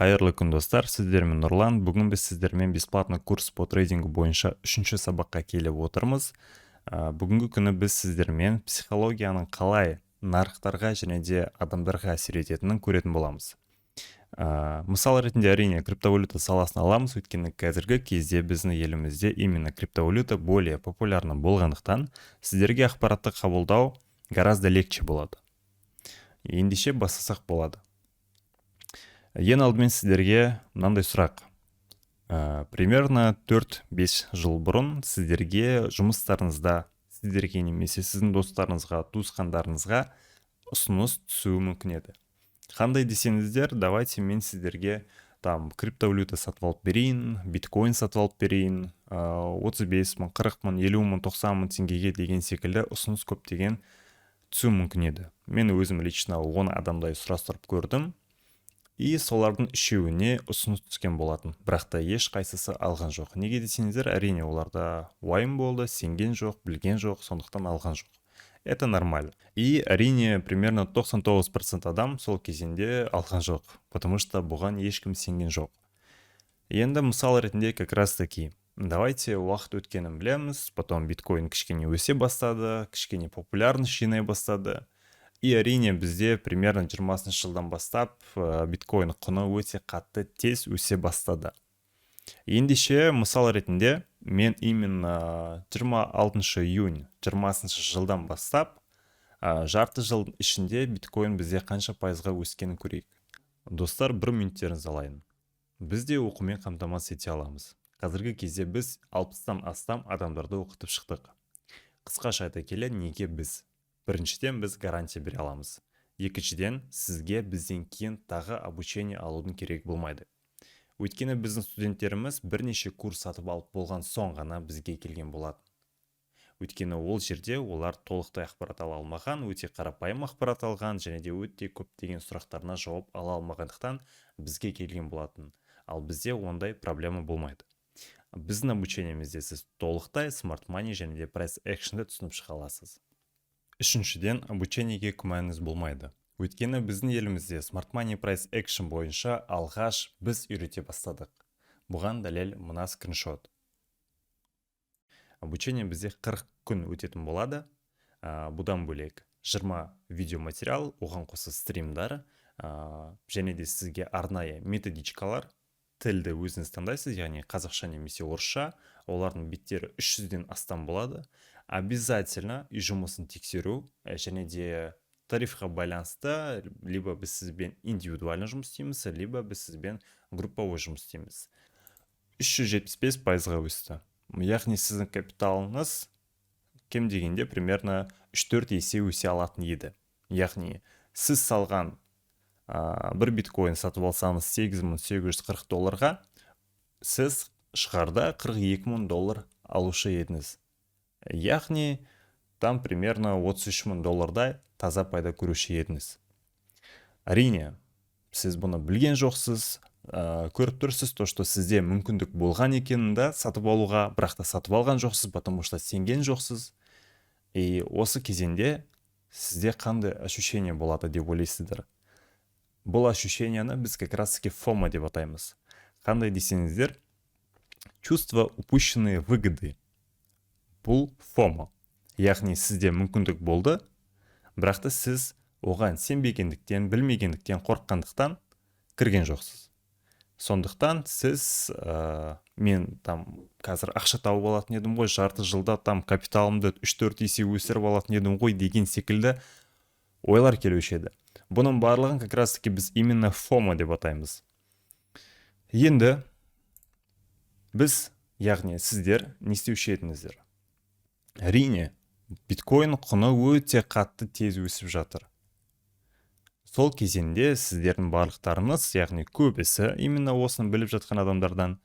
Қайырлы күн достар, сіздермен Нұрлан. Бүгін біз сіздермен бесплатный курс по трейдингу бойынша 3-ші сабаққа келіп отырмыз. Бүгінгі күні біз сіздермен психологияның қалай нарықтарға және де адамдарға әсер ететінін көретін боламыз. Мысал ретінде әрине криптовалюта саласын аламыз, өйткені қазіргі кезде біздің елімізде именно криптовалюта более популярны болғандықтан сіздерге ақпаратты қабылдау гораздо легче болады. Ендеше бастасақ болады. Ең алдымен сіздерге мынандай сұрақ. Примерно 4-5 жыл бұрын сіздерге жұмыстарыңызда, сіздерге немесе сіздің достарыңызға, туысқандарыңызға ұсыныс түсуі мүмкін еді. Қандай десеңіздер, давайте мен сіздерге криптовалюта сатып алып берейін, биткоин сатып алып берейін, 35 мың, 40 мың, 50 мың, 90 мың теңгеге деген секілді ұсыныс көптеген түсуі мүмкін еді. Мен өзім лично 10 адамдай сұрастырып көрдім. И солардың үшеуіне ұсыныс түскен болатын. Бірақ та еш қайсысы алған жоқ. Неге десеңіздер, әрине оларда уайым болды, сенген жоқ, білген жоқ, сондықтан алған жоқ. Это нормально. И әрине примерно 99% адам сол кезінде алған жоқ, потому что бұған ешкім сенген жоқ. Енді мысал ретінде как раз таки. Давайте уақыт өткенін білеміз, потом биткоин кішкене өсе бастады, кішкене популярность жинай бастады. И әрине бізде примерно 20 жылдан бастап биткоин құны өте қатты тез өсе бастады. Ендеше мысал ретінде мен именно 26 июнь 20 жылдан бастап жарты жылдың ішінде биткоин бізде қанша пайызға өскенін көрейік. Достар, 1 минуттеріңізді алайын. Біз де оқумен қамтамасыз ете аламыз. Қазіргі кезде біз 60-тан астам адамдарды оқытып шықтық. Қысқаша айта келе, неге біз? Біріншіден біз гарантия бере аламыз. Екіншіден сізге бізден кейін тағы обучение алудың керек болмайды. Өйткені біздің студенттеріміз бірнеше курс сатып алып болған соң ғана бізге келген болады. Өйткені ол жерде олар толықтай ақпарат ала алмаған, өте қарапайым ақпарат алған және де өте көптеген сұрақтарына жауап ала алмағандықтан бізге келген болатын. Ал бізде ондай проблема болмайды. Біздің обучениемізде сіз толықтай smart money және де price action'ды түсініп шыға аласыз. Үшіншіден, обучениеге күмәніңіз болмайды. Өйткені біздің елімізде Smart Money Price Action бойынша алғаш біз үйрете бастадық. Бұған дәлел мына скриншот. Обучение бізде 40 күн өтетін болады. Бұдан бөлек 20 видеоматериал, оған қоса стримдар, және де сізге арнайы методичкалар, тілді өзіңіз таңдайсыз, яғни қазақша немесе орысша, олардың беттері 300-ден астам болады. Обязательно үй жұмысын тексеру, және де тарифқа байланысты, либо біз сізбен индивидуально жұмыс істейміз, либо біз сізбен групповой жұмыс істейміз. 375%-ға өсті. Яғни сіздің капиталыңыз кем дегенде примерно 3-4 есе өсе алатын еді. Яғни сіз салған бір биткоин сатып алсаңыз $8,840, сіз шығарда $42,000 алушы едіңіз. Яғни там примерно $33,000 таза пайда көруші едіңіз. Әрине, сіз бұны білген жоқсыз, көріп тұрсыз, то, что сізде мүмкіндік болған екенінде сатып алуға, бірақ та сатып алған жоқсыз, потому что сенген жоқсыз. И осы кезенде сізде қандай ощущение болады деп ойлайсыздар? Бұл ощущенияны біз как раз таки FOMO деп атаймыз. Қандай десеңіздер, чувство упущенной выгоды. Бұл FOMO. Яғни сізде мүмкіндік болды, бірақ та сіз оған сенбегендіктен, білмегендіктен, қорыққандықтан кірген жоқсыз. Сондықтан сіз, мен қазір ақша тауып алатын едім ғой, жарты жылда капиталымды 3-4 есе өсіріп алатын едім ғой деген секілді ойлар келуші еді. Бұның барлығын как раз таки біз именно FOMO деп атаймыз. Енді біз, яғни сіздер не істеуші едіңіздер? Әрине, биткоин құны өте қатты тез өсіп жатыр. Сол кезенде сіздердің барлықтарыңыз, яғни көбісі, именно осыны біліп жатқан адамдардан,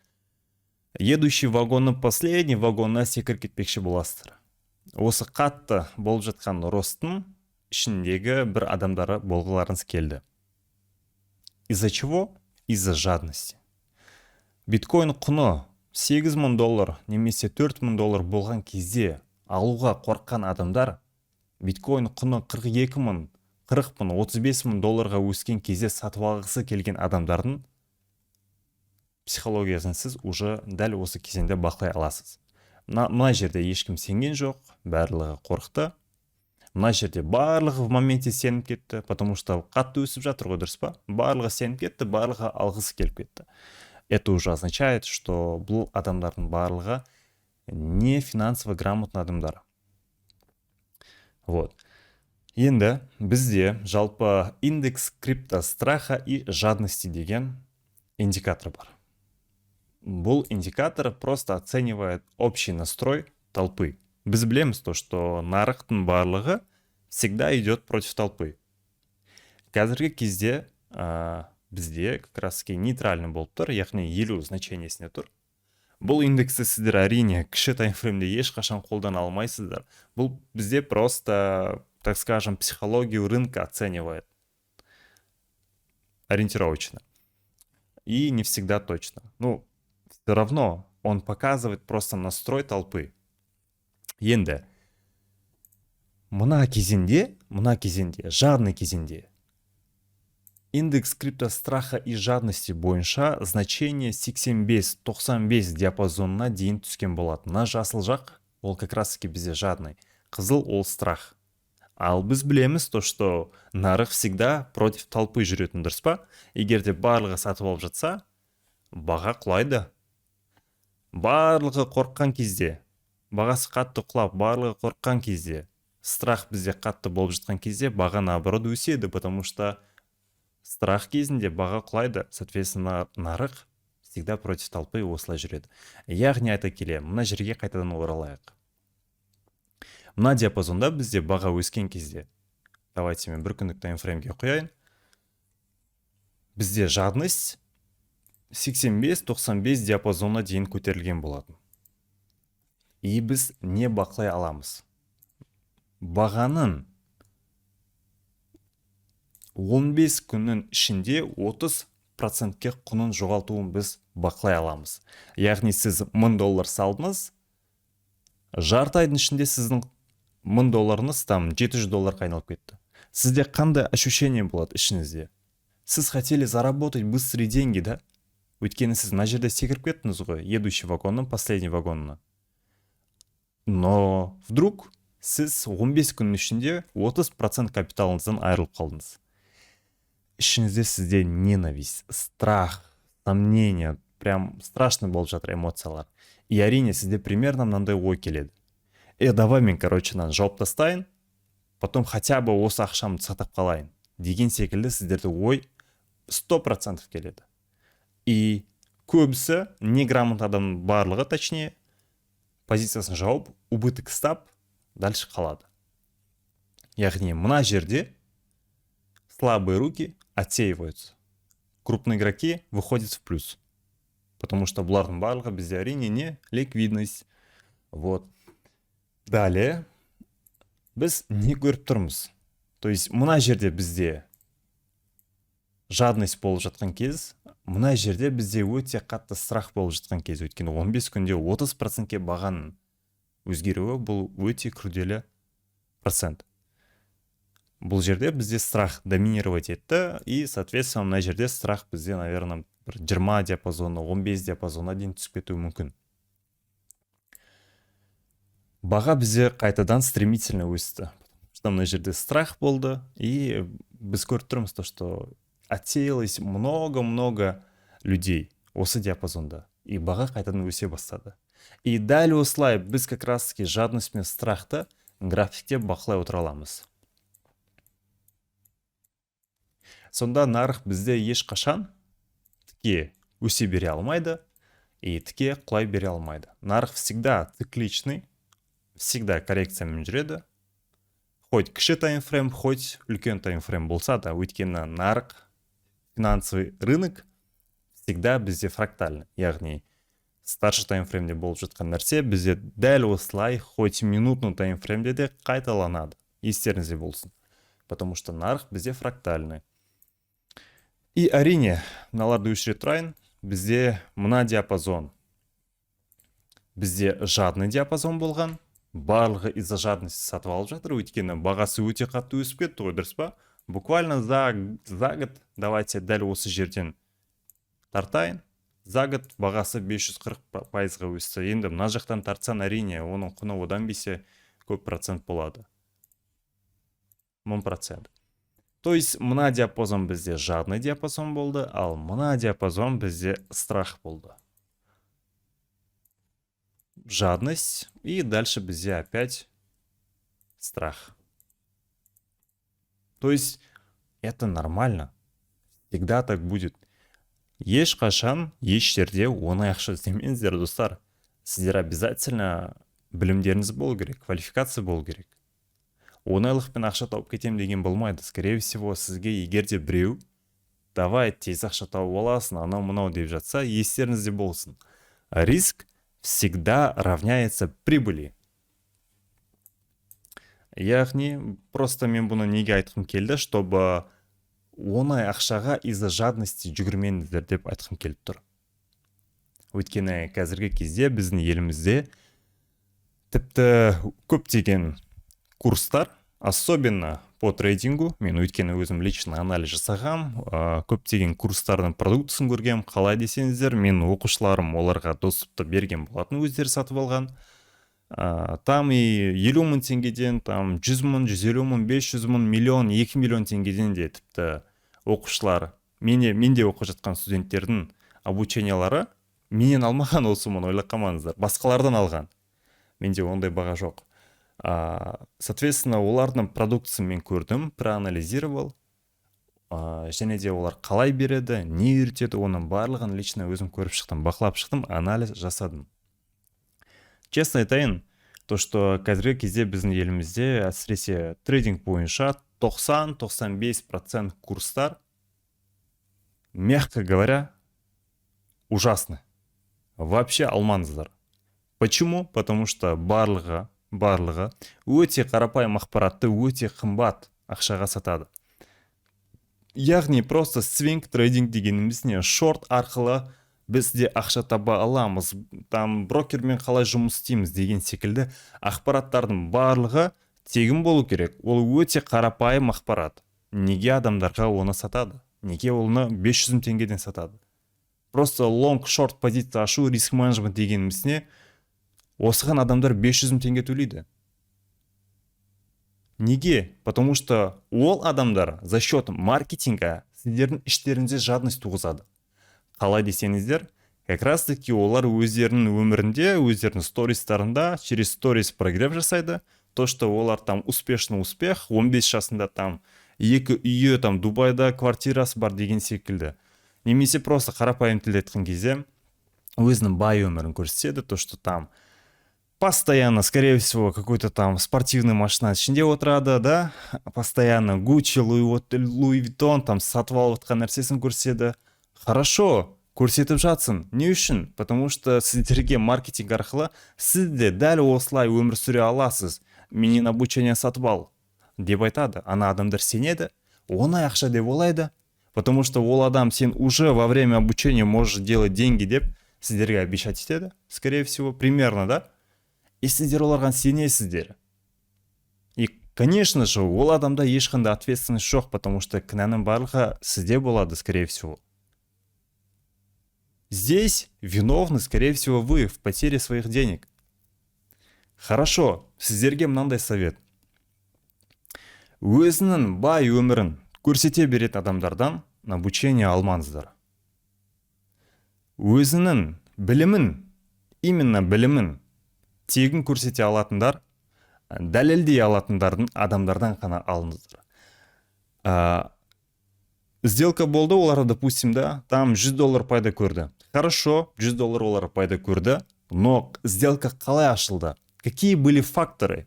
едущий вагонның последний вагонына секіріп кетпекші боласыздар. Осы қатты болып жатқан ростың ішіндегі бір адамдары болғыларыңыз келді. Из-за чего? Из-за жадности. Биткоин құны $8,000 немесе $4,000 болған кезде алуға қорққан адамдар, биткоин құны 42,000, 40,000, $35,000 өскен кезде сатып алғысы келген адамдардың психологиясын сіз уже дәл осы кезеңде бақылай аласыз. Мына жерде ешкім сенген жоқ, барлығы қорықты. Мына жерде барлығы в моменте сеніп кетті, потому что қатты өсіп жатыр ғой, дұрыс па? Барлығы сеніп кетті, барлығы алғысы келіп кетті. Это уже означает, что бұл адамдардың барлығы не финансово грамотный адамдар. Вот. Енді бізде жалпы индекс крипто страха и жадности деген индикатор бар. Бұл индикатор просто оценивает общий настрой толпы. Біз білеміз то, что нарықтың барлығы всегда идет против толпы. Қазіргі кезде бізде как раз нейтральный болып тұр, яғни 50 значениесіне тұр. Бұл индексті сіздер әрине кіші таймфреймде ешқашан қолдана алмайсыздар. Бұл бізде просто, так скажем, психологию рынка оценивает ориентировочно. И не всегда точно. Ну, все равно он показывает просто настрой толпы. Енді мына кезеңде, жадный кезеңде индекс крипто страха и жадности бойынша значение 85-95 диапазонына дейін түскен болады. Мына жасыл жақ, ол как раз таки бізде жадный. Қызыл ол страх. Ал біз білеміз то, что нарық всегда против толпы жүретін, дұрыс па? Егер де барлығы сатып алып жатса, баға құлайды. Барлығы қорыққан кезде, бағасы қатты құлап, барлығы қорыққан кезде, страх бізде қатты болып жатқан кезде, баға наоборот өседі, потому что страх кезінде баға құлайды, соответственно, нарық всегда против толпы осылай жүреді. Яғни айта келе, мына жерге қайтадан оралайық. Мына диапазонда бізде баға өскен кезде, давайте мен бір күндік таймфреймге қояйын, бізде жадность 85-95 диапазонына дейін көтерілген болатын. И біз не бақылай аламыз? Бағаның 15 күннің ішінде 30%-ке құнын жоғалтуын біз бақылай аламыз. Яғни сіз $1000 салдыңыз, жарты айдың ішінде сіздің $1000 там $700 айналып кетті. Сізде қандай ощущение болады ішіңізде? Сіз хотели заработать быстрые деньги, да? Өйткені сіз мына жерде секіріп кеттіңіз ғой, едущий вагонның последний вагонына. Но вдруг сіз 15 күннің ішінде 30% капиталыңыздан айырылып қалдыңыз. Ішіңізде сізде ненависть, страх, сомнение, прям страшно болып жатыр эмоциялар. И әрине сізде примерно мынандай ой келеді. Давай мен, мынаны жауып тастайын, потом хотя бы осы ақшамды сатып қалайын. Деген секілді сіздерде ой 100% келеді. И көбісі неграмотный адамның барлығы, точнее, позициясын жауып, убыток стап, дальше қалады. Яғни мына жерде слабые руки отсеиваются. Крупные игроки выходят в плюс. Потому что бұлардың барлығы бізде әрине не ликвидность. Вот. Далее біз не көріп тұрмыз? То есть мына жерде бізде жадность болып жатқан кез, мына жерде бізде өте қатты страх болып жатқан кез, өйткені 15 күнде 30%-ке бағаның өзгеруі бұл өте күрделі процент. Бұл жерде бізде страх доминировать етті, и, соответственно, мына жерде страх бізде, наверное, 20 диапазоны, 15 диапазонына дейін түсіп кетуі мүмкін. Баға бізде қайтадан стремительно өсті. Мына жерде страх болды, и біз көріп тұрмыз то, что отсеялось много-много людей осы диапазонда, и баға қайтадан өсе бастады. И дәл осылай біз как раз таки жадность мен страхты графикте бақылай отыра аламыз. Сонда нарық бізде ешқашан тіке өсе бере алмайды, и тіке құлай бере алмайды. Нарық всегда цикличный, всегда коррекциямен жүреді. Хоть кіші таймфрейм, хоть үлкен таймфрейм болса да, өйткені нарық, финансовый рынок всегда бізде фрактальный. Яғни старшы таймфреймде болып жатқан нәрсе бізде дәл осылай, хоть минутный таймфреймде де қайталанады. Естеріңізде болсын. Потому что нарық бізде фрактальный. И әрине, мыналарды өшіре тұрайын, бізде мына диапазон. Бізде жадный диапазон болған, барлығы из-за жадности сатып алып жатыр, өйткені бағасы өте қатты өсіп кетті ғой, дұрыс па? Буквально за год, давайте дәл осы жерден тартайын. за год бағасы 540%-ға өсті. Енді мына жақтан тартсан, әрине, оның құны одан бесе көп процент болады. 10%. То есть мына диапазон бізде жадный диапазон болды, ал мына диапазон бізде страх болды. Жадность, и дальше бізде опять страх. То есть это нормально. Всегда так будет. Ешқашан, еш жерде оңай ақша іздемеңіздер, достар. Сіздер обязательно білімдеріңіз болу керек, квалификация болу керек. Оңайлықпен ақша тауып кетем деген болмайды. Скорее всего, сізге егер де біреу, давай тез ақша тауып аласың, анау мынау деп жатса, естеріңізде болсын. Риск всегда равняется прибыли. Яғни, просто мен бұны неге айтқым келді, чтобы оңай ақшаға из-за жадности жүгірмеңіздер деп айтқым келіп тұр. Өйткені қазіргі кезде біздің елімізде тіпті көптеген курстар, особенно по трейдингу, мен өйткені өзім лично анализ жасағам, көптеген курстардың продуктысын көргем, қалай десеңіздер, мен оқушыларым оларға доступты берген болатын, өздері сатып алған. Там и 50 мың теңгеден, там 100 мың, 150 мың, 500 мың, миллион, 2 миллион теңгеден де тіпті оқушылар, менде оқып жатқан студенттердің обучениялары менен алмаған ол сумманы, ойлап қалмаңыздар, басқалардан алған. Менде ондай баға жоқ. Соответственно, олардың продукциясын мен көрдім, проанализировал, және де олар қалай береді, не үйретеді, оның барлығын лично өзім көріп шықтым, бақылап шықтым, анализ жасадым. Честно айтайын, то, что қазіргі кезде біздің елімізде әсіресе трейдинг бойынша 90-95% курстар, мягко говоря, ужасны. Вообще алмаңыздар. Почему? Потому что барлығы өте қарапайым ақпаратты өте қымбат ақшаға сатады. Яғни просто свинг трейдинг дегеніміз не? Шорт арқылы бізде ақша таба аламыз, там брокермен қалай жұмыс істейміз деген секілді ақпараттардың барлығы тегін болу керек. Ол өте қарапайым ақпарат. Неге адамдарға оны сатады? Неге оны 500 теңгеден сатады? Просто long-short позиция ашу, риск менеджмент дегеніміз не? Осыған адамдар 500 теңге төлейді. Неге? Потому что ол адамдар за счет маркетинга сіздердің іштеріңізде жадность туғызады. Қалай десеңіздер, как раз таки олар өздерінің өмірінде, өздерінің стористарында через сторис прогрев жасайды. То, что олар там успешный успех, 15 жасында там 2 үйі там Дубайда квартирасы бар деген секілді. Немесе просто қарапайым тілде айтқан кезде өзінің бай өмірін көрсетеді, то, что там постоянно, скорее всего, какой-то там спортивный машина ішінде отырады, да? Постоянно Gucci, Louis Vuitton там сатып алып жатқан нәрсесін көрсетеді. Хорошо, көрсетіп жатсын. Не үшін? Потому что сіздерге маркетинг арқылы сізде дәл осылай өмір сүре аласыз. Менен обучение сатып ал деп айтады. Ана адамдар сенеді, оңай ақша деп ойлайды. Потому что ол адам сен уже во время обучения можешь делать деньги деп сіздерге обещать етеді. Скорее всего, примерно, да? И сіздер оларға сенесіздер. И, конечно же, ол адамда ешқандай ответственность жоқ, потому что кінәнің барлығы сізде болады, скорее всего. Здесь виновны, скорее всего, вы в потере своих денег. Хорошо, сіздерге мынандай совет. Өзінің бай өмірін көрсете беретін адамдардан обучение алмаңыздар. Өзінің білімін, именно білімін тегін көрсете алатындар, дәлелдей алатындардың адамдардан қана алыңыздар. Сделка болды, олар, допустим, да, там $100 пайда көрді. Хорошо, $100 олар пайда көрді, но сделка қалай ашылды? Какие были факторы?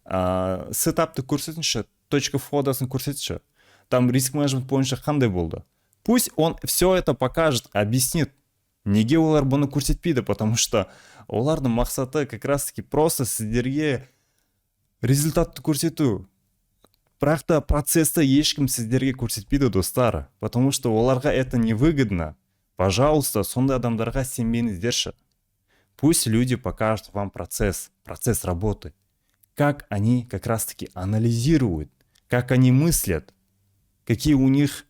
Сетапты көрсетінші, точка входасын көрсетші. Там риск менеджмент бойынша қандай болды? Пусть он все это покажет, объяснит. Неге олар бұны көрсетпейді, потому что олардың мақсаты как раз таки просто сіздерге результатты көрсету. Бірақ та процесті ешкім сіздерге көрсетпейді, достар, потому что оларға это невыгодно. Пожалуйста, сондай адамдарға сенбеңіздерші. Пусть люди покажут вам процесс работы. Как они как раз таки анализируют, как они мыслят, какие у них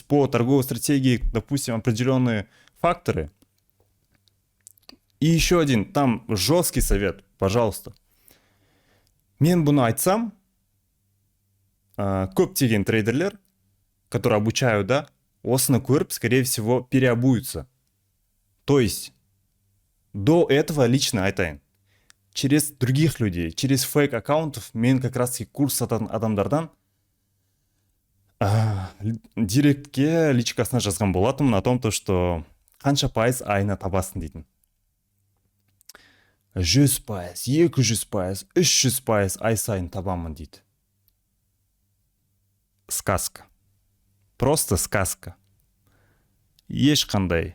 по торговой стратегии, допустим, определенные факторы, И еще один, там жесткий совет, пожалуйста. Мен бұны айтсам, көптеген трейдерлер, которые обучают, да, осыны көріп, скорее всего, переобуются. То есть, до этого лично айтайын. Через других людей, через фейк аккаунтов мен как раз таки курс сататын адамдардан директке личкасына жазған болатынмын о том, что қанша пайыз айына табасың дейтін. 100%, 200%, 300% ай сайын табамын дейді. Сказка. Просто сказка. Ешқандай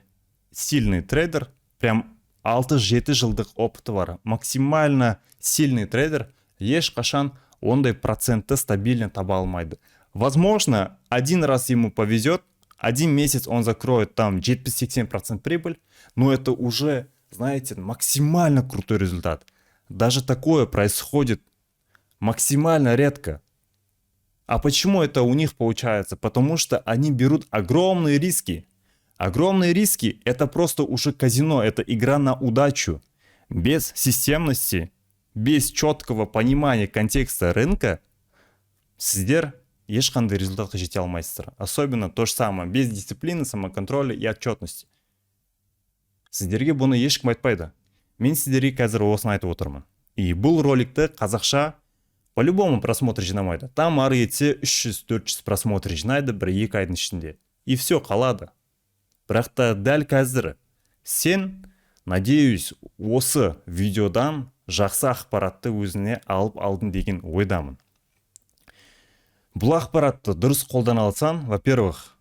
сильный трейдер, прям 6-7 жылдық опыты бар. Максимально сильный трейдер ешқашан ондай процентті стабильно таба алмайды. Возможно, один раз ему повезет, один месяц он закроет там 70-80% прибыль, но это уже, знаете, максимально крутой результат. Даже такое происходит максимально редко. А почему это у них получается? Потому что они берут огромные риски. Огромные риски — это просто уже казино, это игра на удачу. Без системности, без четкого понимания контекста рынка сіздер ешқандай результатқа жете алмайсыздар. Особенно то же самое, без дисциплины, самоконтроля и отчетности. Сіздерге бұны ешкім айтпайды. Мен сіздерге қазір осыны айтып отырмын. И бұл роликті қазақша по-любому просмотр жинамайды. Там ары етсе 300-400 просмотр жинайды бір-2 айдың ішінде. И все, қалады. Бірақ та дәл қазір сен, надеюсь, осы видеодан жақсы ақпаратты өзіне алып алдың деген ойдамын. Бұл ақпаратты дұрыс қолдана алсаң, во-первых,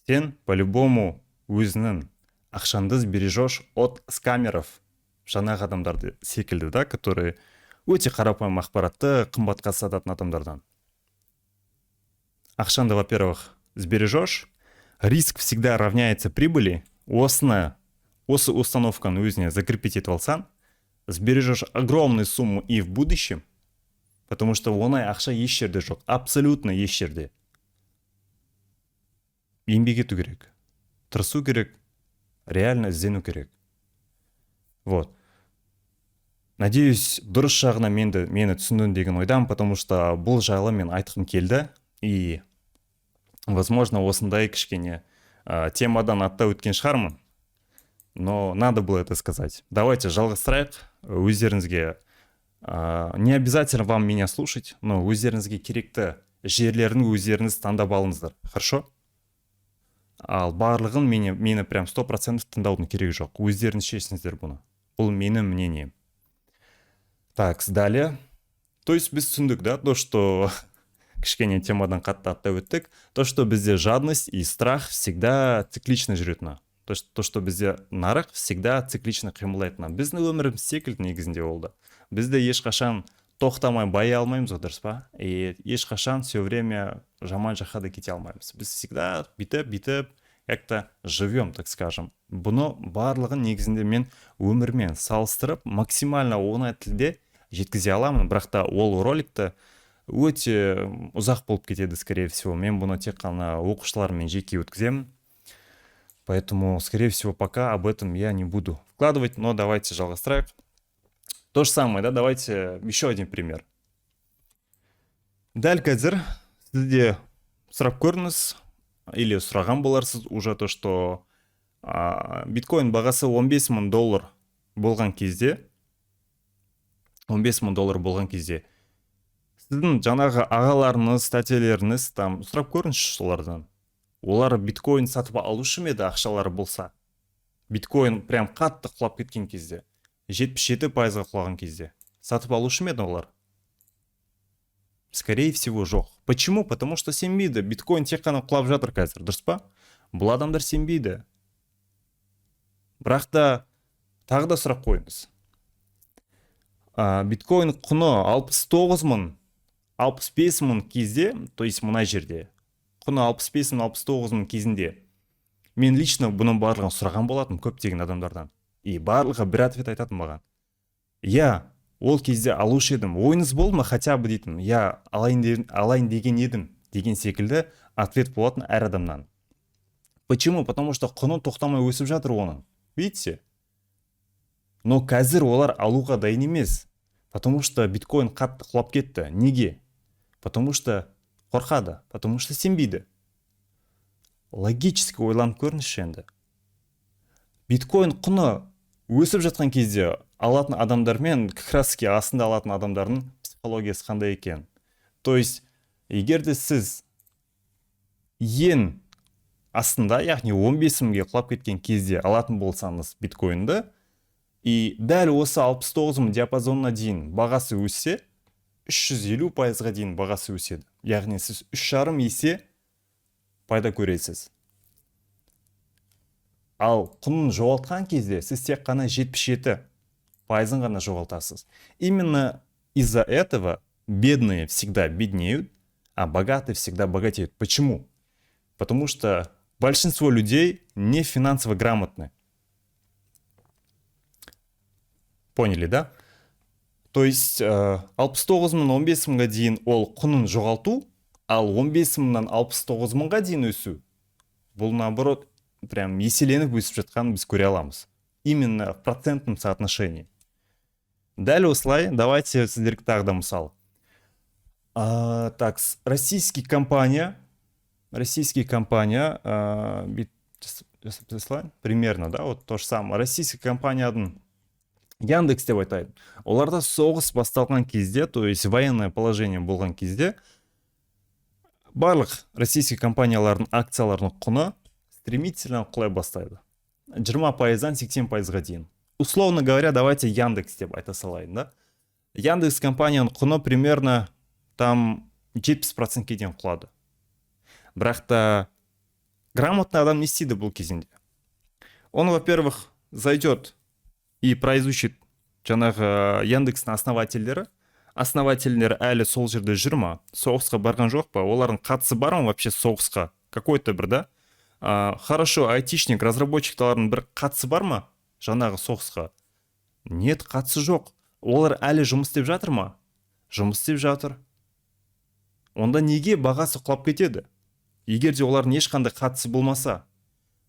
сен по-любому өзінің ақшаңды сбережешь от скамеров, жаңағы адамдарды секілді, да, которые өте қарапайым ақпаратты қымбатқа сататын адамдардан. Ақшаңды, во-первых, сбережешь, риск всегда равняется прибыли. Осы установканы өзіне закрепить етіп алсаң, сбережешь огромную сумму и в будущем, потому что оңай ақша еш жерде жоқ, абсолютно еш жерде. Еңбек ету керек, тырысу керек, реально іздену керек. Вот. Надеюсь, дұрыс жағына мені түсіндің деген ойдам, потому что бұл жайлы мен айтқым келді. И, возможно, осындай кішкене темадан атта өткен шығармын. Но надо было это сказать. Давайте жалғастырайық. Өздеріңізге не обязательно вам меня слушать, но өздеріңізге керекті жерлерін өздеріңіз таңдап алыңыздар. Хорошо? Ал барлығын мені прям 100% тыңдаудың керегі жоқ. Өздеріңіз шешіңіздер бұны. Бұл менің мнением. Так, далее. То есть біз түсіндік, да, то, что кішкене темадан қатты атта өттік, то, что бізде жадность и страх всегда циклично жүретіні. То, что бізде нарық всегда циклично қимылдайтыны. Біздің өміріміз секілді негізінде болды. Бізде ешқашан тоқтамай бая алмаймыз, дұрыс па? И ешқашан все время жаман жаққа да кете алмаймыз. Біз всегда битіп, как-то живем, так скажем. Бұны барлығын негізінде мен өмірмен салыстырып, максимально оңай тілде жеткізе аламын, бірақ та ол роликті өте ұзақ болып кетеді, скорее всего. Мен бұны тек қана оқушылармен жеке өткіземін. Поэтому, скорее всего, пока об этом я не буду вкладывать, но давайте жалғастырайық. То же самое, да, давайте еще один пример. Дәл қазір сізде сұрап көріңіз, или сұраған боларсыз уже то, что биткоин бағасы $15,000 болған кезде, сіздің жаңағы ағаларыңыз, тәтелеріңіз там сұрап көріңізші солардан. Олар биткоин сатып алушы ма еді ақшалары болса? Биткоин прям қатты құлап кеткен кезде, 77% құлаған кезде сатып алушы ма еді олар? Скорее всего, жоқ. Почему? Потому что сенбейді. Биткоин тек қана құлап жатыр қазір, дұрыс па? Бұл адамдар сенбейді. Бірақ та тағы да сұрақ қойыңыз. Биткоин құны 69,000, 65,000 кезде, то есть мына жерде, құны 65,000-69,000 кезінде, мен лично бұның барлығын сұраған болатым көптеген адамдардан. И барлығы бір ответ айтатын маған. Я ол кезде алушы едім, ойыңыз болды ма хотя бы дейтін, я алайын деген едім, деген секілді ответ болатын әр адамнан. Почему? Потому что құны тоқтамай өсіп жатыр оның. Видите? но қазір олар алуға дайын емес, потому что биткоин қатты құлап кетті. Неге? Потому что қорқады, потому что сенбейді. Логически ойланып көріңізші енді. Биткоин құны өсіп жатқан кезде алатын адамдармен как раз таки астында алатын адамдардың психологиясы қандай екен? То есть, егер де сіз ең астында, яғни 15 мыңға құлап кеткен кезде алатын болсаңыз биткоинді, и дәл осы 69 мың диапазонына дейін бағасы өссе, 350%-ға дейін бағасы өседі. Яғни сіз 3,5 есе пайда көресіз. Ал құнын жоғалтқан кезде сіз тек қана 77%-ын ғана жоғалтасыз. Именно из-за этого бедные всегда беднеют, а богатые всегда богатеют. Почему? Потому что большинство людей не финансово грамотны. Поняли, да? То есть 69 мыңнан 15 мыңға дейін ол құнын жоғалту, ал 15 мыңнан 69 мыңға дейін өсу. Бұл наоборот прям еселеніп өсіп жатқанын біз көре аламыз. Именно в процентном соотношении. Дәл осылай, давайте сіздерге тағы да мысал. Так, российский компания, примерно, да, вот то же самое. Российский компанияның Яндекс деп айтайын. Оларда соғыс басталған кезде, то есть военное положение болған кезде, барлық российский компаниялардың акцияларының құны стремительно құлай бастайды. 20%-дан 80%-ға дейін. Условно говоря, давайте Яндекс деп айта салайын, да? Яндекс компанияның құны примерно там 70%-ке дейін құлады. Бірақ та грамотный адам не істейді бұл кезінде. Он, во-первых, зайдет и произучит жаңағы Яндекстің основательдері әлі сол жерде жүр ма? Соғысқа барған жоқ па? Олардың қатысы бар ма вообще соғысқа? Какой-то бір, да? Хорошо, айтишник, разработчиктардың бір қатысы бар ма жаңағы соғысқа? Нет, қатысы жоқ. Олар әлі жұмыс істеп жатыр ма? Жұмыс істеп жатыр. Онда неге бағасы құлап кетеді? Егер де олардың ешқандай қатысы болмаса?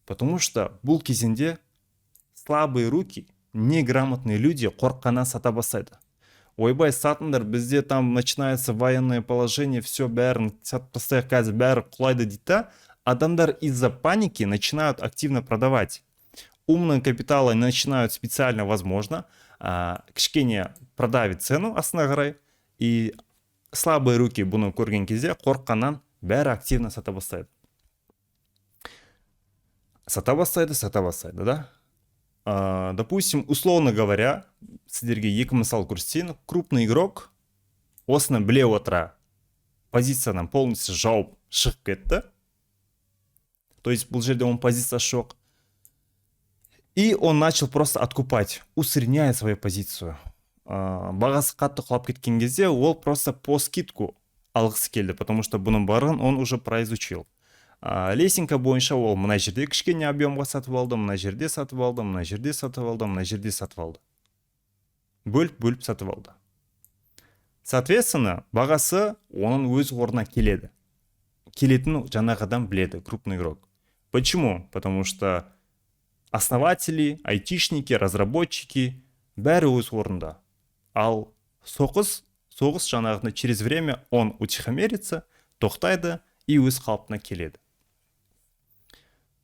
Потому что бұл кезінде слабые руки, неграмотные люди қорққаннан сата бастайды. Ойбай, сатыңдар, бізде там начинается военное положение, все бәрін сатып тастайық, қазір бәрі құлайды дейді. Адамдар из-за паники начинают активно продавать. Умные капиталы начинают специально, возможно, кішкене продавить цену астына қарай, и слабые руки бұны көрген кезде қорққаннан бәрі активно сата бастайды. Сата бастайды, да? Допустим, условно говоря, сіздерге екі мысал көрсетейін. Крупный игрок осыны біле отыра позициядан полностью жауып шығып кетті. То есть бұл жерде он позициясы жоқ. И он начал просто откупать, усредняя свою позицию. Бағасы қатты құлап кеткен кезде ол просто по скидку алғысы келді, потому что бұның барын он уже произучил. Лесенка бойынша ол мына жерде кішкене объемға сатып алды, мына жерде сатып алды, мына жерде сатып алды, мына жерде сатып алды. Бөліп сатып алды. Соответственно, бағасы оның өз орнына келеді. Келетін жаңағы адам біледі, крупный игрок. Почему? Потому что основатели, айтишники, разработчики бәрі өз орнында. Ал соғыс жаңағыны через время он утихомирится, тоқтайды и өз қалпына келеді.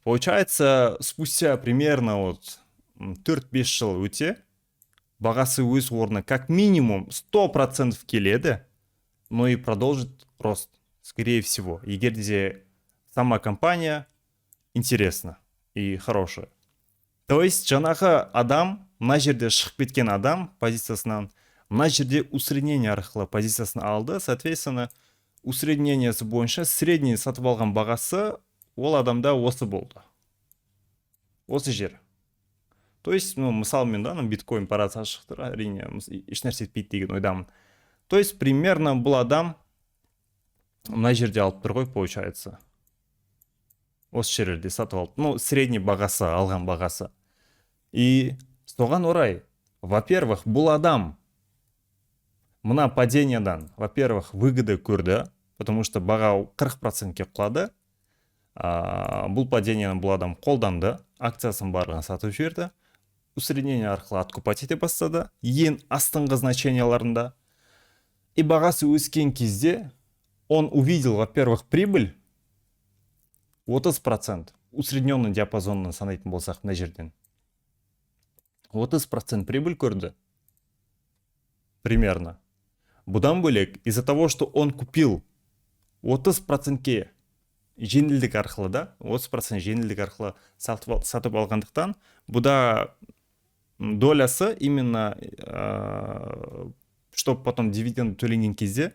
Получается, спустя примерно 4-5 жыл өте, бағасы өз орнына как минимум 100% келеді, но и продолжит рост, скорее всего. Егер де сама компания интересна и хорошая. То есть, жаңағы адам, мына жерде шығып кеткен адам позициясынан, мына жерде усреднение арқылы позициясын алды, соответственно, усреднениесі бойынша средний сатып алған бағасы ол адамда осы болды. Осы жер. То есть, мысалмен да, биткоин парасы шықтыр, әрине, ешнәрсе етпейді деген ойдамын. То есть, примерно бұл адам мына жерде алып тұр ғой, получается. Осы жерлерде сатып алды. Средний бағасы, алған бағасы. И соған орай, во-первых, бұл адам мына падениядан, во-первых, выгоды көрді, потому что баға 40%-ке құлады. Бұл паденияны бұл адам қолданды, акциясын барлығын сатып жіберді. усреднение арқылы откупать ете бастады ең астыңғы значенияларында. И бағасы өскен кезде он увидел, во-первых, прибыль 30%. Усредненный диапазонын санайтын болсақ мына жерден 30% прибыль көрді. Примерно. Бұдан бөлек, из-за того, что он купил 30%-ке жеңілдік арқылы да, 30% жеңілдік арқылы сатып алғандықтан, бұда долясы именно, чтобы потом дивиденд төленген кезде,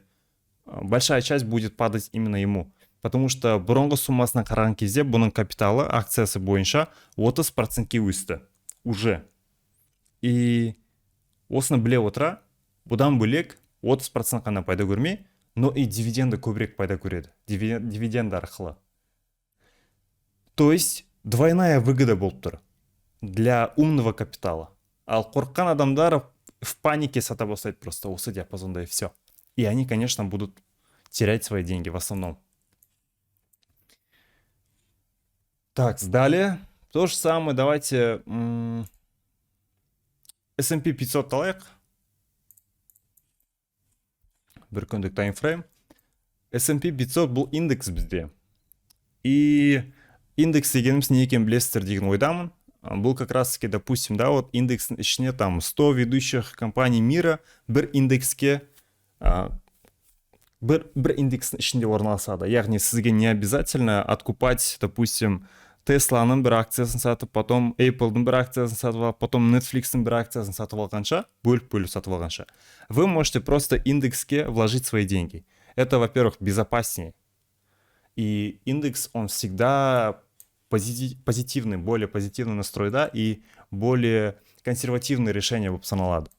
большая часть будет падать именно ему. Потому что бұрынғы суммасына қараған кезде бұның капиталы акциясы бойынша 30%-ке өсті. Уже. И осыны біле отыра, бұдан бөлек 30% қана пайда көрмей, но и дивиденды көбірек пайда көреді. Дивиденды арқылы. То есть двойная выгода болып тұр для умного капитала. Ал қорыққан адамдар в панике сата бастайды просто осы диапазонда и все. И они, конечно, будут терять свои деньги в основном. Так, далее. То же самое, давайте S&P 500 алайық. Бір күндік таймфрейм. S&P 500 бұл индекс бізде. И индекс дегеніміз не екенін білесіздер деген ойдамын. Бұл как раз таки, допустим, да, вот индекстің ішіне там 100 ведущих компаний мира бір индекске бір индекстің ішінде орналасады. Яғни сізге не обязательно откупать, допустим, Тесланың бір акциясын сатып, потом Apple'дың бір акциясын сатып алып, потом Netflix'дің бір акциясын сатып алғанша, бөліп сатып алғанша. Вы можете просто индекске вложить свои деньги. Это, во-первых, безопаснее. И индекс, он всегда позитивный, более позитивный настрой, да, и более консервативные решения болып саналады.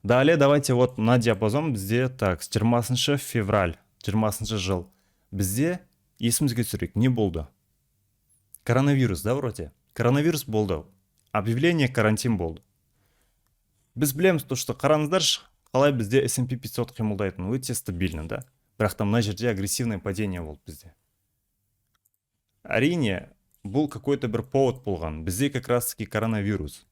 Далее давайте вот на диапазон бізде, так, 20 февраль, 20 жыл. Бізде есімізге түсірейік, не болды? Коронавирус, да, вроде? Коронавирус болды. Объявление карантин болды. Біз білеміз, что қараңыздаршы, қалай бізде S&P 500 қимылдайтын, өте стабильно, да? Бірақ мына жерде агрессивное падение болды бізде. Әрине, бұл какой-то бір повод болған. Бізде как раз таки коронавирус.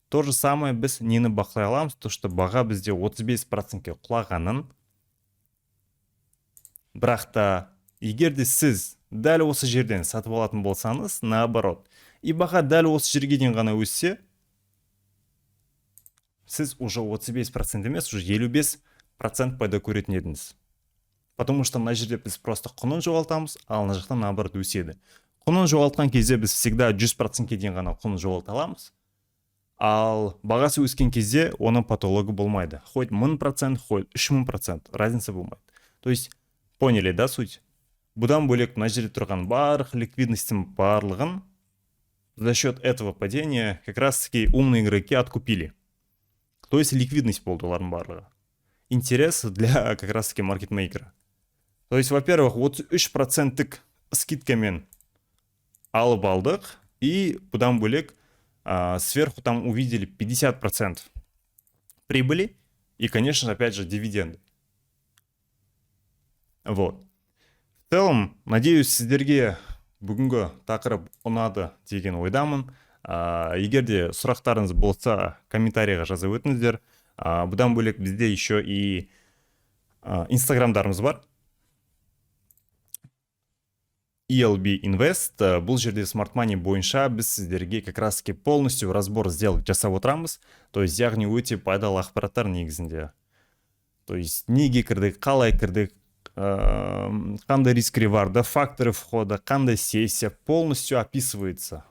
То же самое біз нені бақылай аламыз, то что баға бізде 35%-ке құлағанын. Бірақ та, егер де сіз дәл осы жерден сатып алатын болсаңыз, наоборот. И баға дәл осы жерге дейін ғана өссе, сіз уже 35% емес, уже 55% пайда көретін едіңіз. Потому что мына жерде біз просто құнын жоғалтамыз, ал мына жақтан наоборот өседі. Құнын жоғалтқан кезде біз всегда 100%-ке дейін ғана құнын жоғалта аламыз. Ал бағасы өскен кезде оның патологы болмайды. Хоть 1000%, хоть 3000%, разница болмайды. То есть, поняли, да, суть? Бұдан бөлек мына жерде тұрған барлық ликвидностьтің барлығын за счет этого падения как раз таки умные игроки откупили. То есть ликвидность болды олардың барлығы. Интерес для как раз таки маркетмейкера. То есть, во-первых, вот 3%-тік скидкамен алып алдық, и бұдан бөлек сверху там увидели 50% прибыли и, конечно, опять же, дивиденды. Вот. В целом, надеюсь, сіздерге бүгінгі тақырып ұнады деген ойдамын. Егер де сұрақтарыңыз болса, комментарийға жазып өтіңіздер. Бұдан бөлек бізде еще и инстаграмдарымыз бар. ELB Invest. Бұл жерде Smart Money бойынша біз сіздерге как раз таки полностью разбор сделок жасап отырамыз. То есть, яғни өте пайдалы ақпараттар негізінде. То есть, неге кірдік, қалай кірдік, қандай рискілер бар, да, факторы входа, қандай сессия, полностью описывается.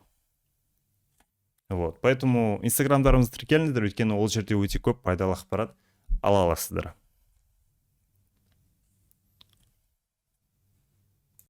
Вот. Поэтому инстаграмдарымызды тіркеліңіздер, өйткені ол жерде өте көп пайдалы ақпарат ала аласыздар.